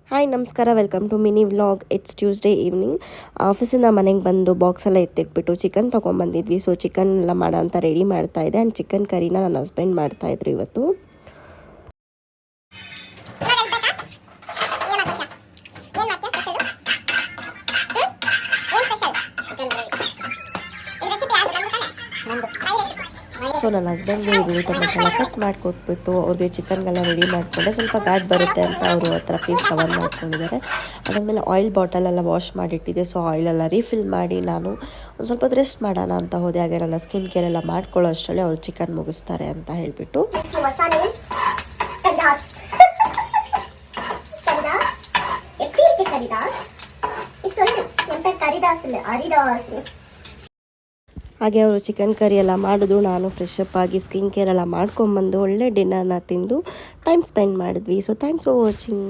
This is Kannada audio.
ಹಾಯ್ ನಮಸ್ಕಾರ, welcome to mini vlog. It's Tuesday evening. ಆಫೀಸಿಂದ ಮನೆಗೆ ಬಂದು ಬಾಕ್ಸ್ ಎಲ್ಲ ಎತ್ತಿಟ್ಬಿಟ್ಟು ಚಿಕನ್ ತೊಗೊಂಬಂದಿದ್ವಿ. ಸೊ ಚಿಕನ್ ಎಲ್ಲ ಮಾಡೋ ಅಂತ ರೆಡಿ ಮಾಡ್ತಾ ಇದೆ. ಆ್ಯಂಡ್ ಚಿಕನ್ ಕರಿನ ನನ್ನ ಹಸ್ಬೆಂಡ್ ಮಾಡ್ತಾಯಿದ್ರು ಇವತ್ತು. ಸೊ ನನ್ನ ಹಸ್ಬೆಂಡ್ಗೆ ಈಗ ಮಸಾಲ ಕಟ್ ಮಾಡಿಕೊಟ್ಬಿಟ್ಟು ಅವ್ರಿಗೆ ಚಿಕನ್ಗೆಲ್ಲ ರೆಡಿ ಮಾಡಿಕೊಂಡೆ. ಸ್ವಲ್ಪ ಘಾಟ್ ಬರುತ್ತೆ ಅಂತ ಅವರು ಹತ್ರ ಪೀಸ್ ಕವರ್ ಮಾಡ್ಕೊಂಡಿದ್ದಾರೆ. ಅದಾದಮೇಲೆ ಆಯಿಲ್ ಬಾಟಲೆಲ್ಲ ವಾಶ್ ಮಾಡಿಟ್ಟಿದ್ದೆ. ಸೊ ಆಯಿಲೆಲ್ಲ ರೀಫಿಲ್ ಮಾಡಿ ನಾನು ಒಂದು ಸ್ವಲ್ಪ ರೆಸ್ಟ್ ಮಾಡೋಣ ಅಂತ ಹೋದೆ. ಹಾಗೆ ನನ್ನ ಸ್ಕಿನ್ ಕೇರ್ ಎಲ್ಲ ಮಾಡ್ಕೊಳ್ಳೋ ಅಷ್ಟರಲ್ಲಿ ಅವರು ಚಿಕನ್ ಮುಗಿಸ್ತಾರೆ ಅಂತ ಹೇಳಿಬಿಟ್ಟು ಹಾಗೆ ಅವರು ಚಿಕನ್ ಕರಿ ಎಲ್ಲ ಮಾಡಿದ್ರು. ನಾನು ಫ್ರೆಶ್ ಅಪ್ ಆಗಿ ಸ್ಕಿನ್ ಕೇರ್ ಎಲ್ಲ ಮಾಡ್ಕೊಂಬಂದು ಒಳ್ಳೆ ಡಿನ್ನರ್ನ ತಿಂದು ಟೈಮ್ ಸ್ಪೆಂಡ್ ಮಾಡಿದ್ವಿ. So thanks for watching.